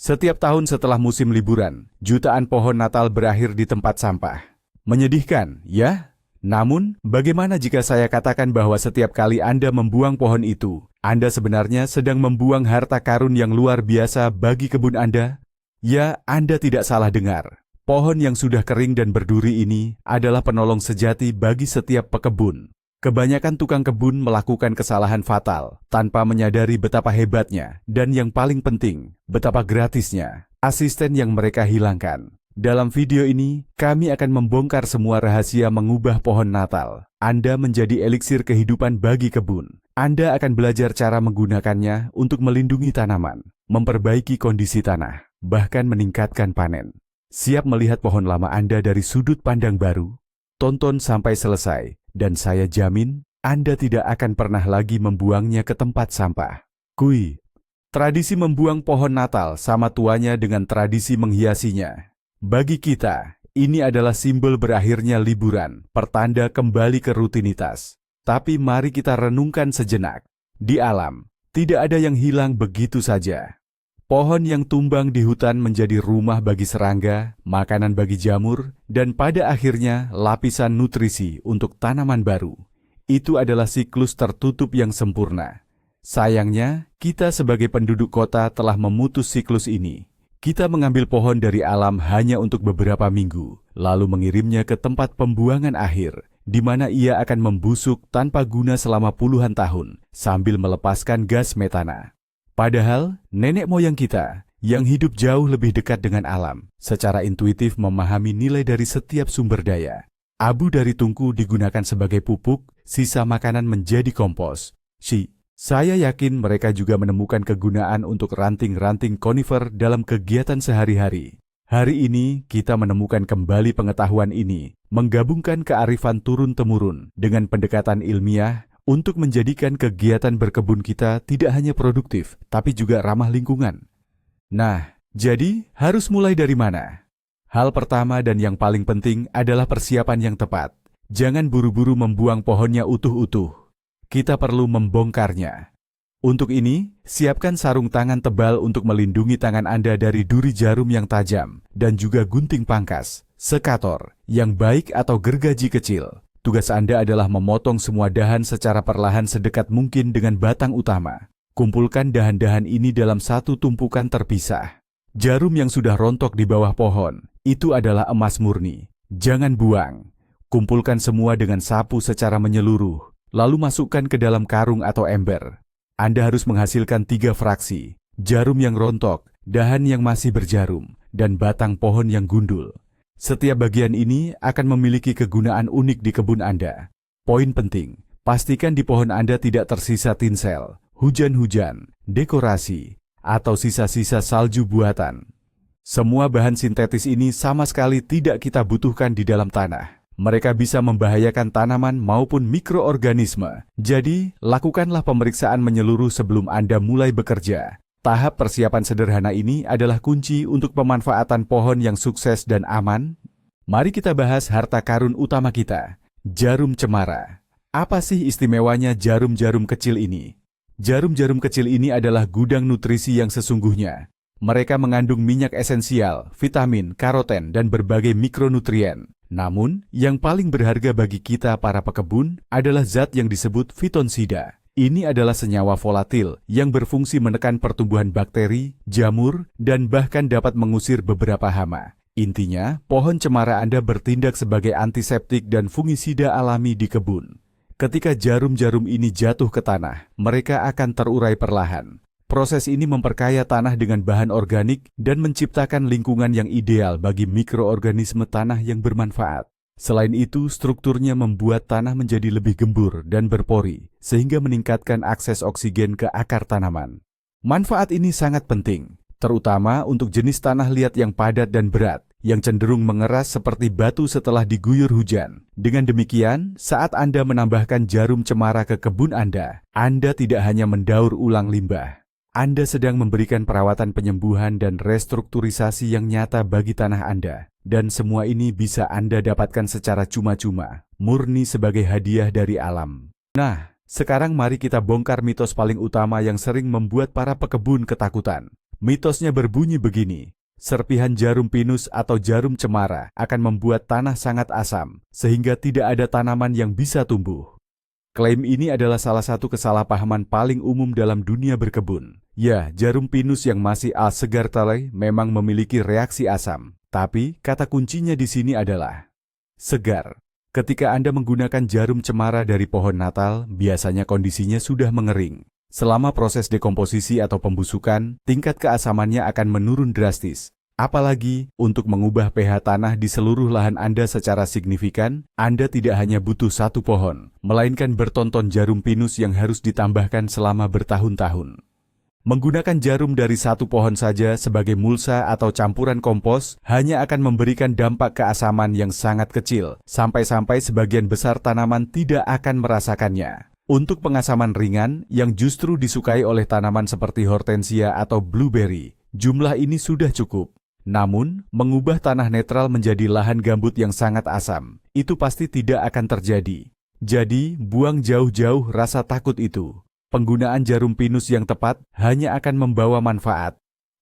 Setiap tahun setelah musim liburan, jutaan pohon Natal berakhir di tempat sampah. Menyedihkan, ya? Namun, bagaimana jika saya katakan bahwa setiap kali Anda membuang pohon itu, Anda sebenarnya sedang membuang harta karun yang luar biasa bagi kebun Anda? Ya, Anda tidak salah dengar. Pohon yang sudah kering dan berduri ini adalah penolong sejati bagi setiap pekebun. Kebanyakan tukang kebun melakukan kesalahan fatal tanpa menyadari betapa hebatnya dan yang paling penting, betapa gratisnya asisten yang mereka hilangkan. Dalam video ini, kami akan membongkar semua rahasia mengubah pohon Natal. Anda menjadi eliksir kehidupan bagi kebun. Anda akan belajar cara menggunakannya untuk melindungi tanaman, memperbaiki kondisi tanah, bahkan meningkatkan panen. Siap melihat pohon lama Anda dari sudut pandang baru? Tonton sampai selesai. Dan saya jamin, Anda tidak akan pernah lagi membuangnya ke tempat sampah. Kui, tradisi membuang pohon Natal sama tuanya dengan tradisi menghiasinya. Bagi kita, ini adalah simbol berakhirnya liburan, pertanda kembali ke rutinitas. Tapi mari kita renungkan sejenak. Di alam, tidak ada yang hilang begitu saja. Pohon yang tumbang di hutan menjadi rumah bagi serangga, makanan bagi jamur, dan pada akhirnya lapisan nutrisi untuk tanaman baru. Itu adalah siklus tertutup yang sempurna. Sayangnya, kita sebagai penduduk kota telah memutus siklus ini. Kita mengambil pohon dari alam hanya untuk beberapa minggu, lalu mengirimnya ke tempat pembuangan akhir, di mana ia akan membusuk tanpa guna selama puluhan tahun, sambil melepaskan gas metana. Padahal, nenek moyang kita, yang hidup jauh lebih dekat dengan alam, secara intuitif memahami nilai dari setiap sumber daya. Abu dari tungku digunakan sebagai pupuk, sisa makanan menjadi kompos. Saya yakin mereka juga menemukan kegunaan untuk ranting-ranting konifer dalam kegiatan sehari-hari. Hari ini, kita menemukan kembali pengetahuan ini, menggabungkan kearifan turun-temurun dengan pendekatan ilmiah, untuk menjadikan kegiatan berkebun kita tidak hanya produktif, tapi juga ramah lingkungan. Nah, jadi harus mulai dari mana? Hal pertama dan yang paling penting adalah persiapan yang tepat. Jangan buru-buru membuang pohonnya utuh-utuh. Kita perlu membongkarnya. Untuk ini, siapkan sarung tangan tebal untuk melindungi tangan Anda dari duri jarum yang tajam, dan juga gunting pangkas, sekator, yang baik atau gergaji kecil. Tugas Anda adalah memotong semua dahan secara perlahan sedekat mungkin dengan batang utama. Kumpulkan dahan-dahan ini dalam satu tumpukan terpisah. Jarum yang sudah rontok di bawah pohon, itu adalah emas murni. Jangan buang. Kumpulkan semua dengan sapu secara menyeluruh, lalu masukkan ke dalam karung atau ember. Anda harus menghasilkan 3 fraksi. Jarum yang rontok, dahan yang masih berjarum, dan batang pohon yang gundul. Setiap bagian ini akan memiliki kegunaan unik di kebun Anda. Poin penting, pastikan di pohon Anda tidak tersisa tinsel, hujan-hujan, dekorasi, atau sisa-sisa salju buatan. Semua bahan sintetis ini sama sekali tidak kita butuhkan di dalam tanah. Mereka bisa membahayakan tanaman maupun mikroorganisme. Jadi, lakukanlah pemeriksaan menyeluruh sebelum Anda mulai bekerja. Tahap persiapan sederhana ini adalah kunci untuk pemanfaatan pohon yang sukses dan aman. Mari kita bahas harta karun utama kita, jarum cemara. Apa sih istimewanya jarum-jarum kecil ini? Jarum-jarum kecil ini adalah gudang nutrisi yang sesungguhnya. Mereka mengandung minyak esensial, vitamin, karoten, dan berbagai mikronutrien. Namun, yang paling berharga bagi kita para pekebun adalah zat yang disebut fitonsida. Ini adalah senyawa volatil yang berfungsi menekan pertumbuhan bakteri, jamur, dan bahkan dapat mengusir beberapa hama. Intinya, pohon cemara Anda bertindak sebagai antiseptik dan fungisida alami di kebun. Ketika jarum-jarum ini jatuh ke tanah, mereka akan terurai perlahan. Proses ini memperkaya tanah dengan bahan organik dan menciptakan lingkungan yang ideal bagi mikroorganisme tanah yang bermanfaat. Selain itu, strukturnya membuat tanah menjadi lebih gembur dan berpori, sehingga meningkatkan akses oksigen ke akar tanaman. Manfaat ini sangat penting, terutama untuk jenis tanah liat yang padat dan berat, yang cenderung mengeras seperti batu setelah diguyur hujan. Dengan demikian, saat Anda menambahkan jarum cemara ke kebun Anda tidak hanya mendaur ulang limbah. Anda sedang memberikan perawatan penyembuhan dan restrukturisasi yang nyata bagi tanah Anda. Dan semua ini bisa Anda dapatkan secara cuma-cuma, murni sebagai hadiah dari alam. Nah, sekarang mari kita bongkar mitos paling utama yang sering membuat para pekebun ketakutan. Mitosnya berbunyi begini, serpihan jarum pinus atau jarum cemara akan membuat tanah sangat asam, sehingga tidak ada tanaman yang bisa tumbuh. Klaim ini adalah salah satu kesalahpahaman paling umum dalam dunia berkebun. Ya, jarum pinus yang masih segar tale memang memiliki reaksi asam, tapi kata kuncinya di sini adalah segar. Ketika Anda menggunakan jarum cemara dari pohon Natal, biasanya kondisinya sudah mengering. Selama proses dekomposisi atau pembusukan, tingkat keasamannya akan menurun drastis. Apalagi, untuk mengubah pH tanah di seluruh lahan Anda secara signifikan, Anda tidak hanya butuh satu pohon, melainkan bertonton jarum pinus yang harus ditambahkan selama bertahun-tahun. Menggunakan jarum dari satu pohon saja sebagai mulsa atau campuran kompos hanya akan memberikan dampak keasaman yang sangat kecil, sampai-sampai sebagian besar tanaman tidak akan merasakannya. Untuk pengasaman ringan yang justru disukai oleh tanaman seperti hortensia atau blueberry, jumlah ini sudah cukup. Namun, mengubah tanah netral menjadi lahan gambut yang sangat asam, itu pasti tidak akan terjadi. Jadi, buang jauh-jauh rasa takut itu. Penggunaan jarum pinus yang tepat hanya akan membawa manfaat.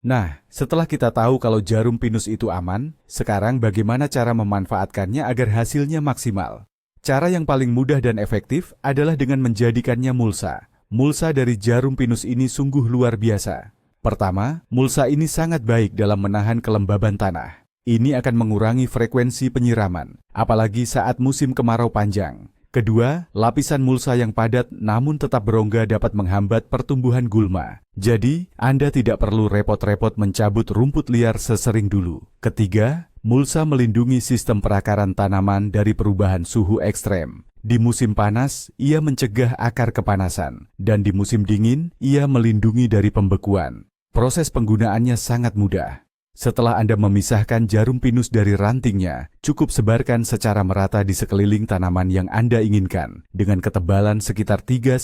Nah, setelah kita tahu kalau jarum pinus itu aman, sekarang bagaimana cara memanfaatkannya agar hasilnya maksimal? Cara yang paling mudah dan efektif adalah dengan menjadikannya mulsa. Mulsa dari jarum pinus ini sungguh luar biasa. Pertama, mulsa ini sangat baik dalam menahan kelembaban tanah. Ini akan mengurangi frekuensi penyiraman, apalagi saat musim kemarau panjang. Kedua, lapisan mulsa yang padat namun tetap berongga dapat menghambat pertumbuhan gulma. Jadi, Anda tidak perlu repot-repot mencabut rumput liar sesering dulu. Ketiga, mulsa melindungi sistem perakaran tanaman dari perubahan suhu ekstrem. Di musim panas, ia mencegah akar kepanasan, dan di musim dingin, ia melindungi dari pembekuan. Proses penggunaannya sangat mudah. Setelah Anda memisahkan jarum pinus dari rantingnya, cukup sebarkan secara merata di sekeliling tanaman yang Anda inginkan, dengan ketebalan sekitar 3-5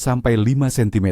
cm.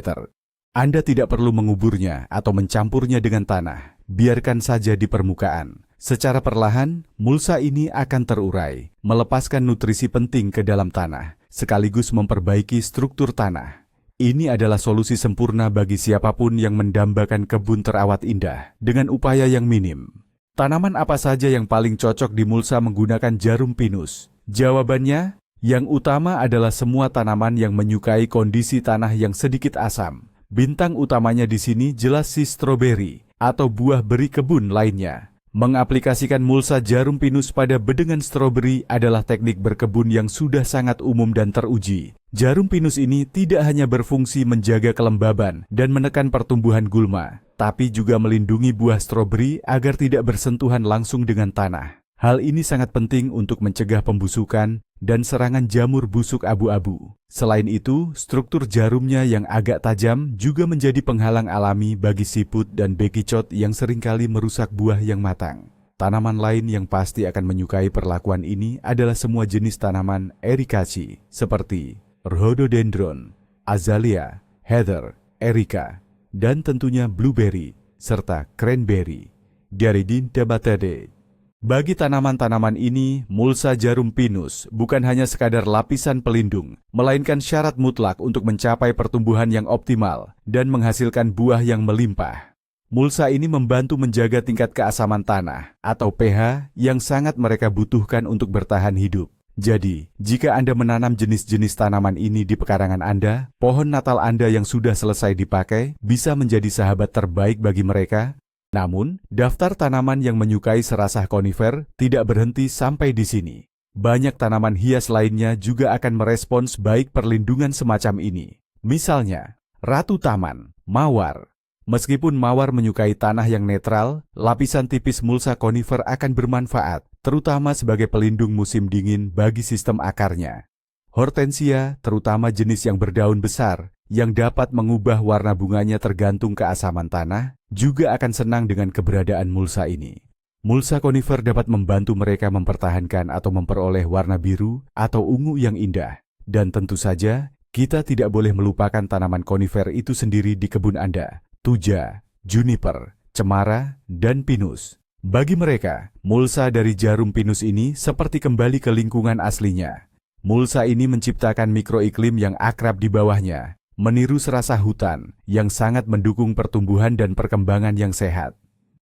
Anda tidak perlu menguburnya atau mencampurnya dengan tanah, biarkan saja di permukaan. Secara perlahan, mulsa ini akan terurai, melepaskan nutrisi penting ke dalam tanah, sekaligus memperbaiki struktur tanah. Ini adalah solusi sempurna bagi siapapun yang mendambakan kebun terawat indah dengan upaya yang minim. Tanaman apa saja yang paling cocok dimulsa menggunakan jarum pinus? Jawabannya, yang utama adalah semua tanaman yang menyukai kondisi tanah yang sedikit asam. Bintang utamanya di sini jelas si stroberi atau buah beri kebun lainnya. Mengaplikasikan mulsa jarum pinus pada bedengan stroberi adalah teknik berkebun yang sudah sangat umum dan teruji. Jarum pinus ini tidak hanya berfungsi menjaga kelembaban dan menekan pertumbuhan gulma, tapi juga melindungi buah stroberi agar tidak bersentuhan langsung dengan tanah. Hal ini sangat penting untuk mencegah pembusukan dan serangan jamur busuk abu-abu. Selain itu, struktur jarumnya yang agak tajam juga menjadi penghalang alami bagi siput dan bekicot yang seringkali merusak buah yang matang. Tanaman lain yang pasti akan menyukai perlakuan ini adalah semua jenis tanaman Ericaceae, seperti rhododendron, azalea, heather, erica, dan tentunya blueberry, serta cranberry. Diaridin Tebatede. Bagi tanaman-tanaman ini, mulsa jarum pinus bukan hanya sekadar lapisan pelindung, melainkan syarat mutlak untuk mencapai pertumbuhan yang optimal dan menghasilkan buah yang melimpah. Mulsa ini membantu menjaga tingkat keasaman tanah atau pH yang sangat mereka butuhkan untuk bertahan hidup. Jadi, jika Anda menanam jenis-jenis tanaman ini di pekarangan Anda, pohon Natal Anda yang sudah selesai dipakai bisa menjadi sahabat terbaik bagi mereka. Namun, daftar tanaman yang menyukai serasah konifer tidak berhenti sampai di sini. Banyak tanaman hias lainnya juga akan merespons baik perlindungan semacam ini. Misalnya, ratu taman, mawar. Meskipun mawar menyukai tanah yang netral, lapisan tipis mulsa konifer akan bermanfaat, terutama sebagai pelindung musim dingin bagi sistem akarnya. Hortensia, terutama jenis yang berdaun besar, yang dapat mengubah warna bunganya tergantung keasaman tanah, juga akan senang dengan keberadaan mulsa ini. Mulsa konifer dapat membantu mereka mempertahankan atau memperoleh warna biru atau ungu yang indah. Dan tentu saja, kita tidak boleh melupakan tanaman konifer itu sendiri di kebun Anda. Tuja, juniper, cemara, dan pinus. Bagi mereka, mulsa dari jarum pinus ini seperti kembali ke lingkungan aslinya. Mulsa ini menciptakan mikroiklim yang akrab di bawahnya. meniru serasa hutan yang sangat mendukung pertumbuhan dan perkembangan yang sehat.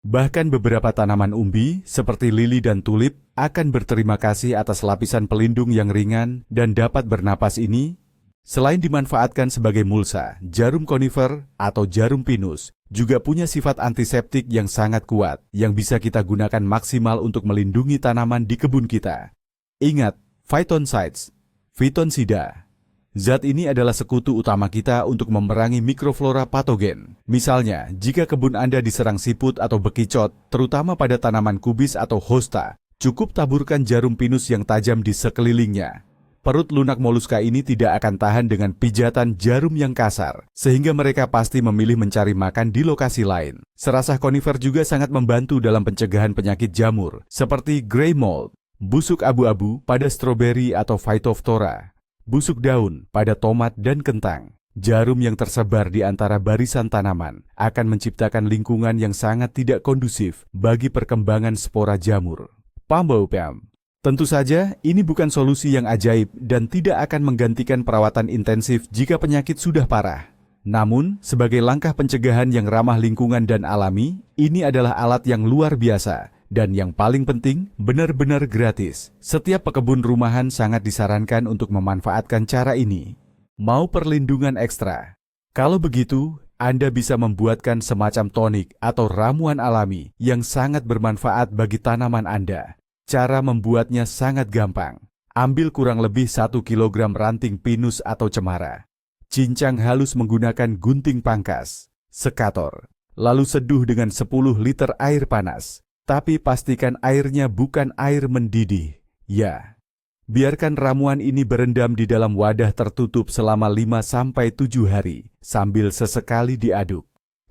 Bahkan beberapa tanaman umbi seperti lili dan tulip akan berterima kasih atas lapisan pelindung yang ringan dan dapat bernapas ini. Selain dimanfaatkan sebagai mulsa, jarum konifer atau jarum pinus juga punya sifat antiseptik yang sangat kuat yang bisa kita gunakan maksimal untuk melindungi tanaman di kebun kita. Ingat, phytoncides, fitonsida. Zat ini adalah sekutu utama kita untuk memerangi mikroflora patogen. Misalnya, jika kebun Anda diserang siput atau bekicot, terutama pada tanaman kubis atau hosta, cukup taburkan jarum pinus yang tajam di sekelilingnya. Perut lunak moluska ini tidak akan tahan dengan pijatan jarum yang kasar, sehingga mereka pasti memilih mencari makan di lokasi lain. Serasah konifer juga sangat membantu dalam pencegahan penyakit jamur, seperti gray mold, busuk abu-abu pada stroberi atau Phytophthora, busuk daun pada tomat dan kentang. Jarum yang tersebar di antara barisan tanaman akan menciptakan lingkungan yang sangat tidak kondusif bagi perkembangan spora jamur. Pam. Tentu saja, ini bukan solusi yang ajaib dan tidak akan menggantikan perawatan intensif jika penyakit sudah parah. Namun, sebagai langkah pencegahan yang ramah lingkungan dan alami, ini adalah alat yang luar biasa. Dan yang paling penting, benar-benar gratis. Setiap pekebun rumahan sangat disarankan untuk memanfaatkan cara ini. Mau perlindungan ekstra? Kalau begitu, Anda bisa membuatkan semacam tonik atau ramuan alami yang sangat bermanfaat bagi tanaman Anda. Cara membuatnya sangat gampang. Ambil kurang lebih 1 kg ranting pinus atau cemara. Cincang halus menggunakan gunting pangkas, sekator. Lalu seduh dengan 10 liter air panas. Tapi pastikan airnya bukan air mendidih. Ya. Biarkan ramuan ini berendam di dalam wadah tertutup selama 5-7 hari sambil sesekali diaduk.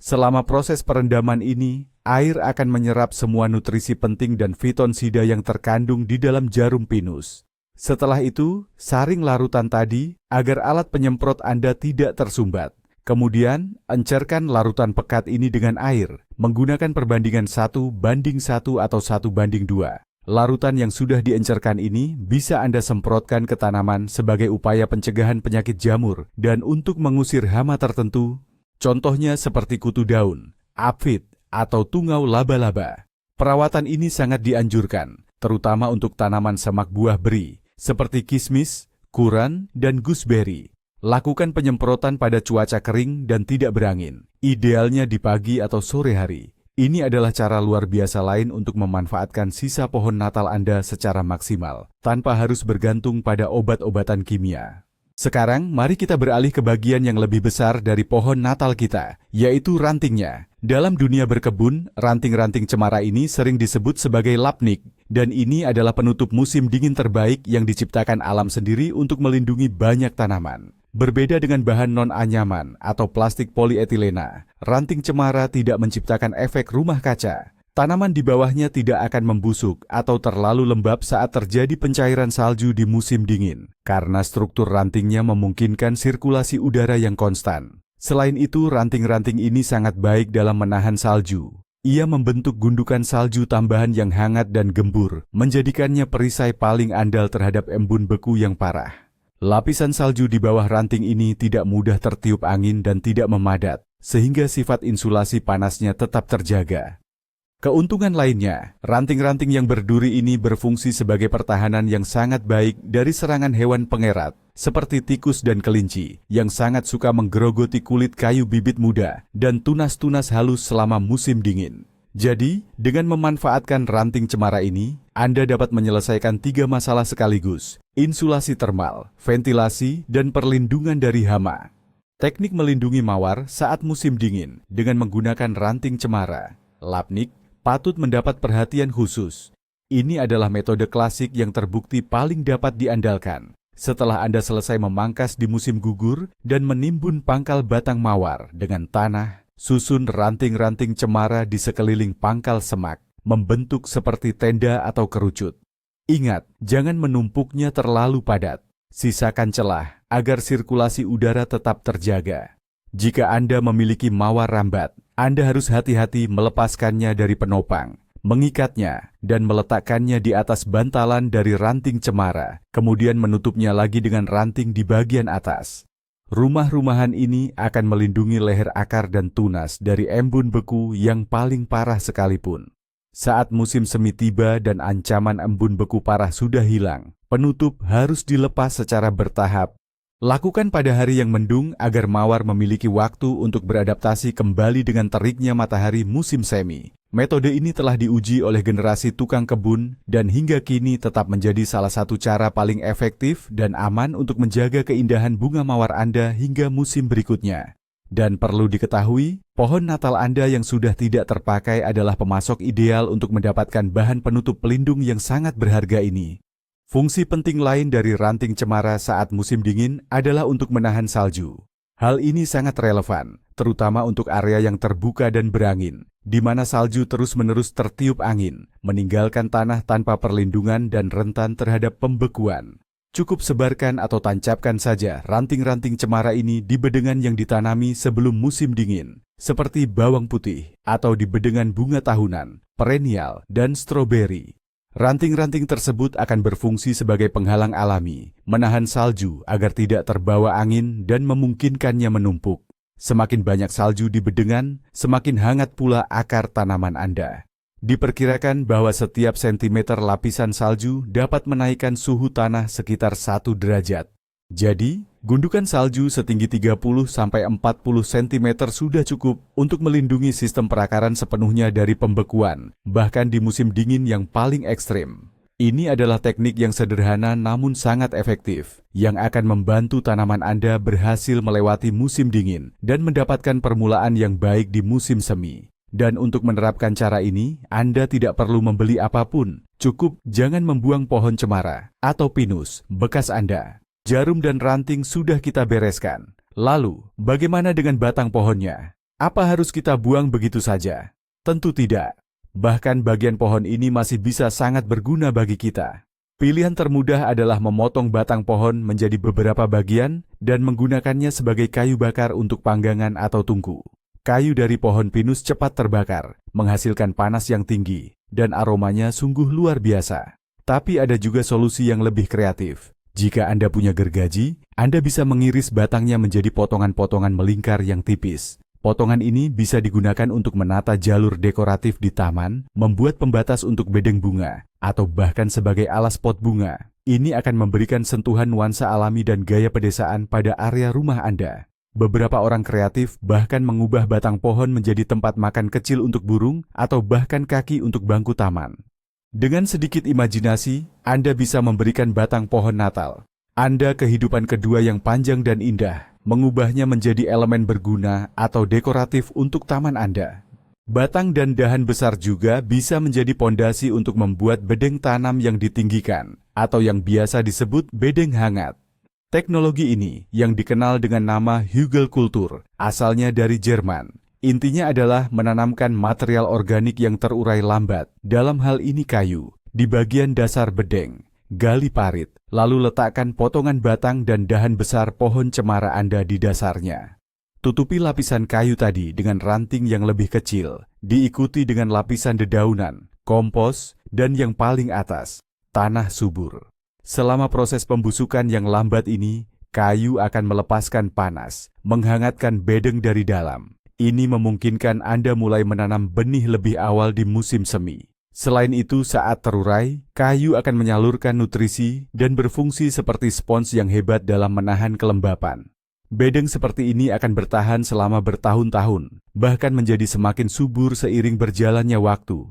Selama proses perendaman ini, air akan menyerap semua nutrisi penting dan fitonsida yang terkandung di dalam jarum pinus. Setelah itu, saring larutan tadi agar alat penyemprot Anda tidak tersumbat. Kemudian, encerkan larutan pekat ini dengan air, menggunakan perbandingan 1:1 atau 1:2. Larutan yang sudah diencerkan ini bisa Anda semprotkan ke tanaman sebagai upaya pencegahan penyakit jamur dan untuk mengusir hama tertentu. Contohnya seperti kutu daun, aphid, atau tungau laba-laba. Perawatan ini sangat dianjurkan, terutama untuk tanaman semak buah beri, seperti kismis, kuran, dan gooseberry. Lakukan penyemprotan pada cuaca kering dan tidak berangin, idealnya di pagi atau sore hari. Ini adalah cara luar biasa lain untuk memanfaatkan sisa pohon Natal Anda secara maksimal, tanpa harus bergantung pada obat-obatan kimia. Sekarang, mari kita beralih ke bagian yang lebih besar dari pohon Natal kita, yaitu rantingnya. Dalam dunia berkebun, ranting-ranting cemara ini sering disebut sebagai lapnik, dan ini adalah penutup musim dingin terbaik yang diciptakan alam sendiri untuk melindungi banyak tanaman. Berbeda dengan bahan non-anyaman atau plastik polietilena, ranting cemara tidak menciptakan efek rumah kaca. Tanaman di bawahnya tidak akan membusuk atau terlalu lembab saat terjadi pencairan salju di musim dingin, karena struktur rantingnya memungkinkan sirkulasi udara yang konstan. Selain itu, ranting-ranting ini sangat baik dalam menahan salju. Ia membentuk gundukan salju tambahan yang hangat dan gembur, menjadikannya perisai paling andal terhadap embun beku yang parah. Lapisan salju di bawah ranting ini tidak mudah tertiup angin dan tidak memadat, sehingga sifat insulasi panasnya tetap terjaga. Keuntungan lainnya, ranting-ranting yang berduri ini berfungsi sebagai pertahanan yang sangat baik dari serangan hewan pengerat, seperti tikus dan kelinci, yang sangat suka menggerogoti kulit kayu bibit muda dan tunas-tunas halus selama musim dingin. Jadi, dengan memanfaatkan ranting cemara ini, Anda dapat menyelesaikan 3 masalah sekaligus: insulasi termal, ventilasi, dan perlindungan dari hama. Teknik melindungi mawar saat musim dingin dengan menggunakan ranting cemara, lapnik, patut mendapat perhatian khusus. Ini adalah metode klasik yang terbukti paling dapat diandalkan. Setelah Anda selesai memangkas di musim gugur dan menimbun pangkal batang mawar dengan tanah, susun ranting-ranting cemara di sekeliling pangkal semak, membentuk seperti tenda atau kerucut. Ingat, jangan menumpuknya terlalu padat. Sisakan celah agar sirkulasi udara tetap terjaga. Jika Anda memiliki mawar rambat, Anda harus hati-hati melepaskannya dari penopang, mengikatnya, dan meletakkannya di atas bantalan dari ranting cemara, kemudian menutupnya lagi dengan ranting di bagian atas. Rumah-rumahan ini akan melindungi leher akar dan tunas dari embun beku yang paling parah sekalipun. Saat musim semi tiba dan ancaman embun beku parah sudah hilang, penutup harus dilepas secara bertahap. Lakukan pada hari yang mendung agar mawar memiliki waktu untuk beradaptasi kembali dengan teriknya matahari musim semi. Metode ini telah diuji oleh generasi tukang kebun dan hingga kini tetap menjadi salah satu cara paling efektif dan aman untuk menjaga keindahan bunga mawar Anda hingga musim berikutnya. Dan perlu diketahui, pohon Natal Anda yang sudah tidak terpakai adalah pemasok ideal untuk mendapatkan bahan penutup pelindung yang sangat berharga ini. Fungsi penting lain dari ranting cemara saat musim dingin adalah untuk menahan salju. Hal ini sangat relevan, terutama untuk area yang terbuka dan berangin, di mana salju terus-menerus tertiup angin, meninggalkan tanah tanpa perlindungan dan rentan terhadap pembekuan. Cukup sebarkan atau tancapkan saja ranting-ranting cemara ini di bedengan yang ditanami sebelum musim dingin, seperti bawang putih atau di bedengan bunga tahunan, perennial, dan stroberi. Ranting-ranting tersebut akan berfungsi sebagai penghalang alami, menahan salju agar tidak terbawa angin dan memungkinkannya menumpuk. Semakin banyak salju di bedengan, semakin hangat pula akar tanaman Anda. Diperkirakan bahwa setiap sentimeter lapisan salju dapat menaikkan suhu tanah sekitar 1 derajat. Jadi, gundukan salju setinggi 30-40 cm sudah cukup untuk melindungi sistem perakaran sepenuhnya dari pembekuan, bahkan di musim dingin yang paling ekstrim. Ini adalah teknik yang sederhana namun sangat efektif, yang akan membantu tanaman Anda berhasil melewati musim dingin dan mendapatkan permulaan yang baik di musim semi. Dan untuk menerapkan cara ini, Anda tidak perlu membeli apapun, cukup jangan membuang pohon cemara atau pinus bekas Anda. Jarum dan ranting sudah kita bereskan. Lalu, bagaimana dengan batang pohonnya? Apa harus kita buang begitu saja? Tentu tidak. Bahkan bagian pohon ini masih bisa sangat berguna bagi kita. Pilihan termudah adalah memotong batang pohon menjadi beberapa bagian dan menggunakannya sebagai kayu bakar untuk panggangan atau tungku. Kayu dari pohon pinus cepat terbakar, menghasilkan panas yang tinggi, dan aromanya sungguh luar biasa. Tapi ada juga solusi yang lebih kreatif. Jika Anda punya gergaji, Anda bisa mengiris batangnya menjadi potongan-potongan melingkar yang tipis. Potongan ini bisa digunakan untuk menata jalur dekoratif di taman, membuat pembatas untuk bedeng bunga, atau bahkan sebagai alas pot bunga. Ini akan memberikan sentuhan nuansa alami dan gaya pedesaan pada area rumah Anda. Beberapa orang kreatif bahkan mengubah batang pohon menjadi tempat makan kecil untuk burung atau bahkan kaki untuk bangku taman. Dengan sedikit imajinasi, Anda bisa memberikan batang pohon Natal Anda kehidupan kedua yang panjang dan indah, mengubahnya menjadi elemen berguna atau dekoratif untuk taman Anda. Batang dan dahan besar juga bisa menjadi pondasi untuk membuat bedeng tanam yang ditinggikan, atau yang biasa disebut bedeng hangat. Teknologi ini, yang dikenal dengan nama Hügelkultur, asalnya dari Jerman. Intinya adalah menanamkan material organik yang terurai lambat, dalam hal ini kayu, di bagian dasar bedeng. Gali parit, lalu letakkan potongan batang dan dahan besar pohon cemara Anda di dasarnya. Tutupi lapisan kayu tadi dengan ranting yang lebih kecil, diikuti dengan lapisan dedaunan, kompos, dan yang paling atas, tanah subur. Selama proses pembusukan yang lambat ini, kayu akan melepaskan panas, menghangatkan bedeng dari dalam. Ini memungkinkan Anda mulai menanam benih lebih awal di musim semi. Selain itu, saat terurai, kayu akan menyalurkan nutrisi dan berfungsi seperti spons yang hebat dalam menahan kelembapan. Bedeng seperti ini akan bertahan selama bertahun-tahun, bahkan menjadi semakin subur seiring berjalannya waktu.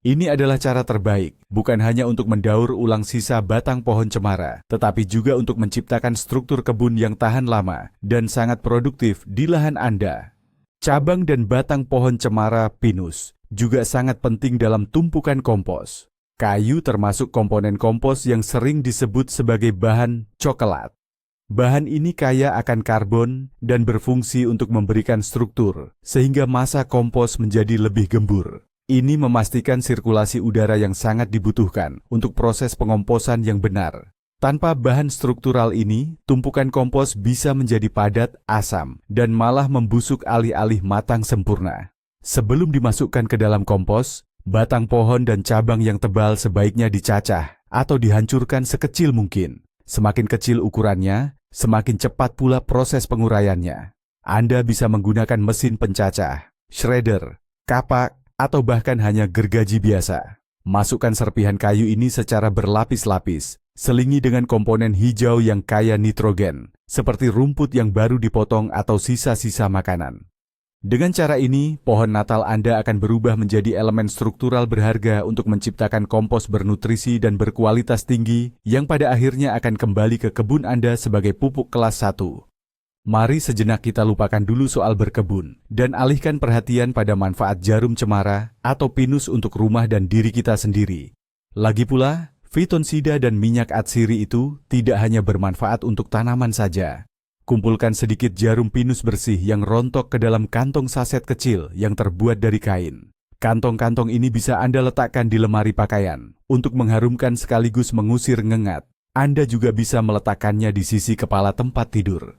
Ini adalah cara terbaik, bukan hanya untuk mendaur ulang sisa batang pohon cemara, tetapi juga untuk menciptakan struktur kebun yang tahan lama dan sangat produktif di lahan Anda. Cabang dan batang pohon cemara pinus juga sangat penting dalam tumpukan kompos. Kayu termasuk komponen kompos yang sering disebut sebagai bahan coklat. Bahan ini kaya akan karbon dan berfungsi untuk memberikan struktur, sehingga massa kompos menjadi lebih gembur. Ini memastikan sirkulasi udara yang sangat dibutuhkan untuk proses pengomposan yang benar. Tanpa bahan struktural ini, tumpukan kompos bisa menjadi padat, asam, dan malah membusuk alih-alih matang sempurna. Sebelum dimasukkan ke dalam kompos, batang pohon dan cabang yang tebal sebaiknya dicacah atau dihancurkan sekecil mungkin. Semakin kecil ukurannya, semakin cepat pula proses penguraiannya. Anda bisa menggunakan mesin pencacah, shredder, kapak, atau bahkan hanya gergaji biasa. Masukkan serpihan kayu ini secara berlapis-lapis, selingi dengan komponen hijau yang kaya nitrogen, seperti rumput yang baru dipotong atau sisa-sisa makanan. Dengan cara ini, pohon Natal Anda akan berubah menjadi elemen struktural berharga untuk menciptakan kompos bernutrisi dan berkualitas tinggi yang pada akhirnya akan kembali ke kebun Anda sebagai pupuk kelas 1. Mari sejenak kita lupakan dulu soal berkebun dan alihkan perhatian pada manfaat jarum cemara atau pinus untuk rumah dan diri kita sendiri. Lagi pula, fitonsida dan minyak atsiri itu tidak hanya bermanfaat untuk tanaman saja. Kumpulkan sedikit jarum pinus bersih yang rontok ke dalam kantong saset kecil yang terbuat dari kain. Kantong-kantong ini bisa Anda letakkan di lemari pakaian untuk mengharumkan sekaligus mengusir ngengat. Anda juga bisa meletakkannya di sisi kepala tempat tidur.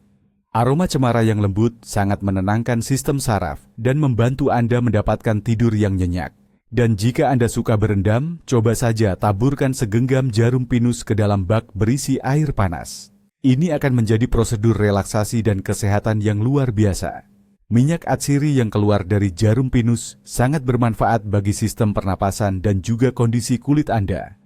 Aroma cemara yang lembut sangat menenangkan sistem saraf dan membantu Anda mendapatkan tidur yang nyenyak. Dan jika Anda suka berendam, coba saja taburkan segenggam jarum pinus ke dalam bak berisi air panas. Ini akan menjadi prosedur relaksasi dan kesehatan yang luar biasa. Minyak atsiri yang keluar dari jarum pinus sangat bermanfaat bagi sistem pernapasan dan juga kondisi kulit Anda.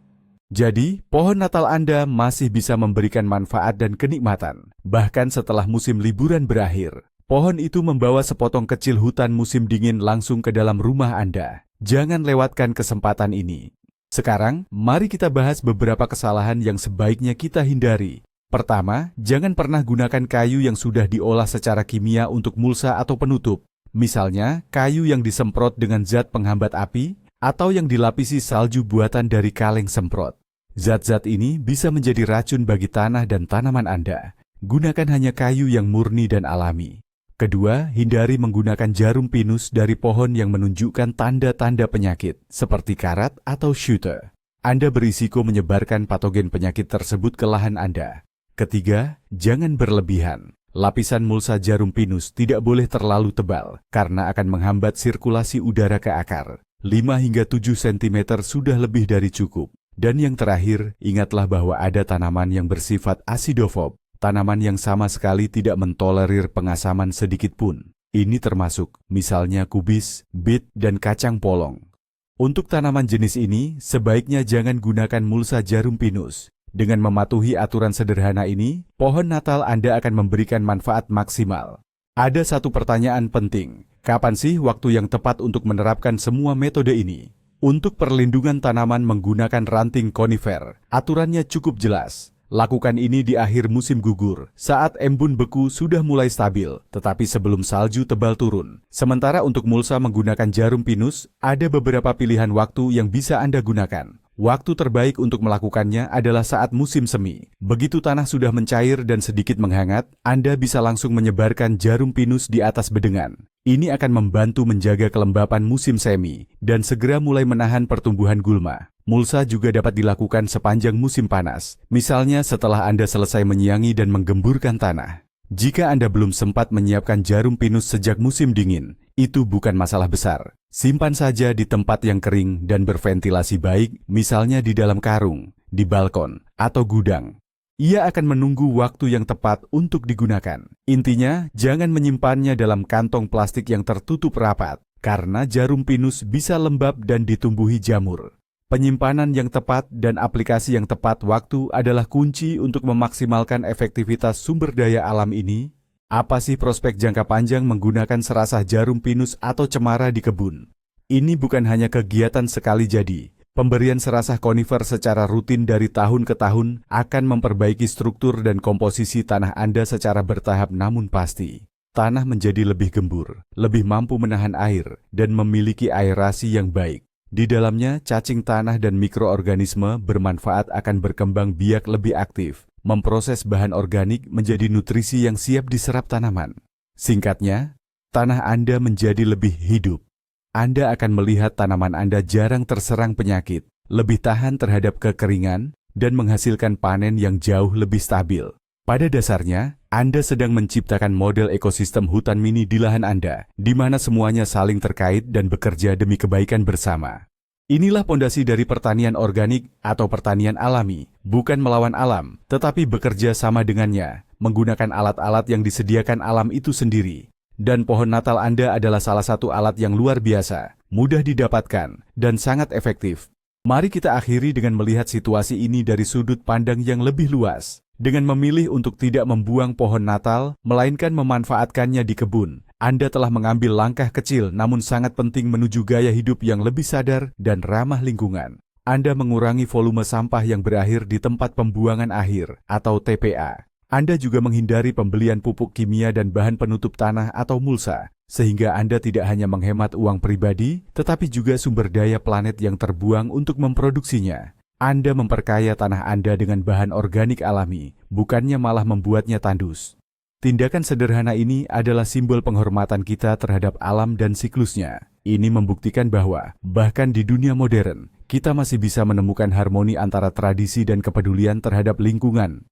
Jadi, pohon Natal Anda masih bisa memberikan manfaat dan kenikmatan. Bahkan setelah musim liburan berakhir, pohon itu membawa sepotong kecil hutan musim dingin langsung ke dalam rumah Anda. Jangan lewatkan kesempatan ini. Sekarang, mari kita bahas beberapa kesalahan yang sebaiknya kita hindari. Pertama, jangan pernah gunakan kayu yang sudah diolah secara kimia untuk mulsa atau penutup. Misalnya, kayu yang disemprot dengan zat penghambat api atau yang dilapisi salju buatan dari kaleng semprot. Zat-zat ini bisa menjadi racun bagi tanah dan tanaman Anda. Gunakan hanya kayu yang murni dan alami. Kedua, hindari menggunakan jarum pinus dari pohon yang menunjukkan tanda-tanda penyakit, seperti karat atau shooter. Anda berisiko menyebarkan patogen penyakit tersebut ke lahan Anda. Ketiga, jangan berlebihan. Lapisan mulsa jarum pinus tidak boleh terlalu tebal karena akan menghambat sirkulasi udara ke akar. 5 hingga 7 cm sudah lebih dari cukup. Dan yang terakhir, ingatlah bahwa ada tanaman yang bersifat asidofob, tanaman yang sama sekali tidak mentolerir pengasaman sedikit pun. Ini termasuk misalnya kubis, bit, dan kacang polong. Untuk tanaman jenis ini, sebaiknya jangan gunakan mulsa jarum pinus. Dengan mematuhi aturan sederhana ini, pohon Natal Anda akan memberikan manfaat maksimal. Ada satu pertanyaan penting, kapan sih waktu yang tepat untuk menerapkan semua metode ini? Untuk perlindungan tanaman menggunakan ranting konifer, aturannya cukup jelas. Lakukan ini di akhir musim gugur, saat embun beku sudah mulai stabil, tetapi sebelum salju tebal turun. Sementara untuk mulsa menggunakan jarum pinus, ada beberapa pilihan waktu yang bisa Anda gunakan. Waktu terbaik untuk melakukannya adalah saat musim semi. Begitu tanah sudah mencair dan sedikit menghangat, Anda bisa langsung menyebarkan jarum pinus di atas bedengan. Ini akan membantu menjaga kelembapan musim semi dan segera mulai menahan pertumbuhan gulma. Mulsa juga dapat dilakukan sepanjang musim panas, misalnya setelah Anda selesai menyiangi dan menggemburkan tanah. Jika Anda belum sempat menyiapkan jarum pinus sejak musim dingin, itu bukan masalah besar. Simpan saja di tempat yang kering dan berventilasi baik, misalnya di dalam karung, di balkon, atau gudang. Ia akan menunggu waktu yang tepat untuk digunakan. Intinya, jangan menyimpannya dalam kantong plastik yang tertutup rapat, karena jarum pinus bisa lembab dan ditumbuhi jamur. Penyimpanan yang tepat dan aplikasi yang tepat waktu adalah kunci untuk memaksimalkan efektivitas sumber daya alam ini. Apa sih prospek jangka panjang menggunakan serasah jarum pinus atau cemara di kebun? Ini bukan hanya kegiatan sekali jadi. Pemberian serasah konifer secara rutin dari tahun ke tahun akan memperbaiki struktur dan komposisi tanah Anda secara bertahap namun pasti. Tanah menjadi lebih gembur, lebih mampu menahan air, dan memiliki aerasi yang baik. Di dalamnya, cacing tanah dan mikroorganisme bermanfaat akan berkembang biak lebih aktif, memproses bahan organik menjadi nutrisi yang siap diserap tanaman. Singkatnya, tanah Anda menjadi lebih hidup. Anda akan melihat tanaman Anda jarang terserang penyakit, lebih tahan terhadap kekeringan, dan menghasilkan panen yang jauh lebih stabil. Pada dasarnya, Anda sedang menciptakan model ekosistem hutan mini di lahan Anda, di mana semuanya saling terkait dan bekerja demi kebaikan bersama. Inilah pondasi dari pertanian organik atau pertanian alami, bukan melawan alam, tetapi bekerja sama dengannya, menggunakan alat-alat yang disediakan alam itu sendiri. Dan pohon Natal Anda adalah salah satu alat yang luar biasa, mudah didapatkan, dan sangat efektif. Mari kita akhiri dengan melihat situasi ini dari sudut pandang yang lebih luas. Dengan memilih untuk tidak membuang pohon Natal, melainkan memanfaatkannya di kebun, Anda telah mengambil langkah kecil namun sangat penting menuju gaya hidup yang lebih sadar dan ramah lingkungan. Anda mengurangi volume sampah yang berakhir di tempat pembuangan akhir atau TPA. Anda juga menghindari pembelian pupuk kimia dan bahan penutup tanah atau mulsa, sehingga Anda tidak hanya menghemat uang pribadi, tetapi juga sumber daya planet yang terbuang untuk memproduksinya. Anda memperkaya tanah Anda dengan bahan organik alami, bukannya malah membuatnya tandus. Tindakan sederhana ini adalah simbol penghormatan kita terhadap alam dan siklusnya. Ini membuktikan bahwa, bahkan di dunia modern, kita masih bisa menemukan harmoni antara tradisi dan kepedulian terhadap lingkungan.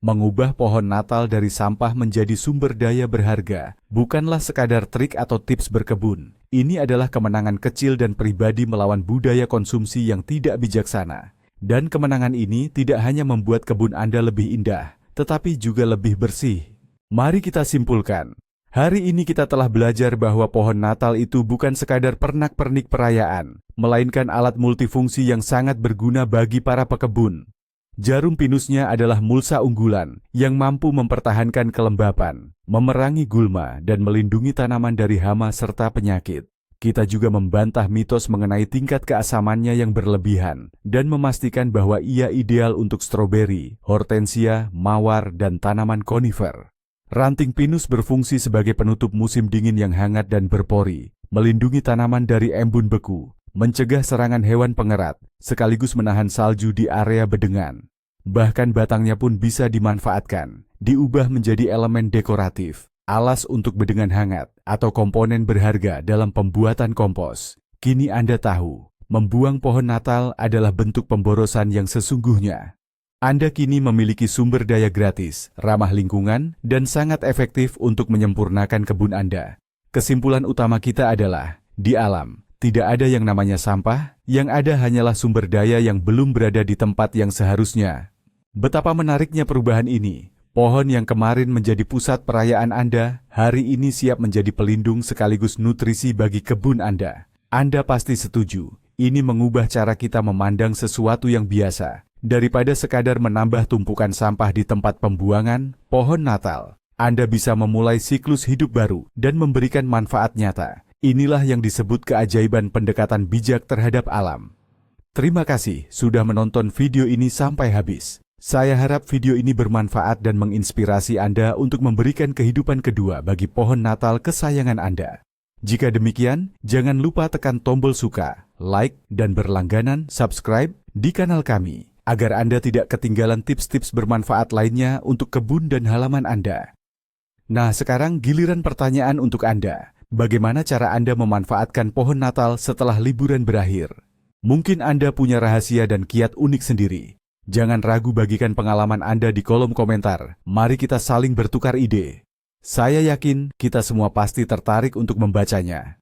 Mengubah pohon Natal dari sampah menjadi sumber daya berharga bukanlah sekadar trik atau tips berkebun. Ini adalah kemenangan kecil dan pribadi melawan budaya konsumsi yang tidak bijaksana. Dan kemenangan ini tidak hanya membuat kebun Anda lebih indah, tetapi juga lebih bersih. Mari kita simpulkan. Hari ini kita telah belajar bahwa pohon Natal itu bukan sekadar pernak-pernik perayaan, melainkan alat multifungsi yang sangat berguna bagi para pekebun. Jarum pinusnya adalah mulsa unggulan yang mampu mempertahankan kelembapan, memerangi gulma, dan melindungi tanaman dari hama serta penyakit. Kita juga membantah mitos mengenai tingkat keasamannya yang berlebihan dan memastikan bahwa ia ideal untuk stroberi, hortensia, mawar, dan tanaman konifer. Ranting pinus berfungsi sebagai penutup musim dingin yang hangat dan berpori, melindungi tanaman dari embun beku, mencegah serangan hewan pengerat, sekaligus menahan salju di area bedengan. Bahkan batangnya pun bisa dimanfaatkan, diubah menjadi elemen dekoratif, alas untuk bedengan hangat, atau komponen berharga dalam pembuatan kompos. Kini Anda tahu, membuang pohon Natal adalah bentuk pemborosan yang sesungguhnya. Anda kini memiliki sumber daya gratis, ramah lingkungan, dan sangat efektif untuk menyempurnakan kebun Anda. Kesimpulan utama kita adalah, di alam, tidak ada yang namanya sampah, yang ada hanyalah sumber daya yang belum berada di tempat yang seharusnya. Betapa menariknya perubahan ini. Pohon yang kemarin menjadi pusat perayaan Anda, hari ini siap menjadi pelindung sekaligus nutrisi bagi kebun Anda. Anda pasti setuju, ini mengubah cara kita memandang sesuatu yang biasa. Daripada sekadar menambah tumpukan sampah di tempat pembuangan, pohon Natal, Anda bisa memulai siklus hidup baru dan memberikan manfaat nyata. Inilah yang disebut keajaiban pendekatan bijak terhadap alam. Terima kasih sudah menonton video ini sampai habis. Saya harap video ini bermanfaat dan menginspirasi Anda untuk memberikan kehidupan kedua bagi pohon Natal kesayangan Anda. Jika demikian, jangan lupa tekan tombol suka, like, dan berlangganan subscribe di kanal kami, agar Anda tidak ketinggalan tips-tips bermanfaat lainnya untuk kebun dan halaman Anda. Nah, sekarang giliran pertanyaan untuk Anda. Bagaimana cara Anda memanfaatkan pohon Natal setelah liburan berakhir? Mungkin Anda punya rahasia dan kiat unik sendiri. Jangan ragu bagikan pengalaman Anda di kolom komentar. Mari kita saling bertukar ide. Saya yakin kita semua pasti tertarik untuk membacanya.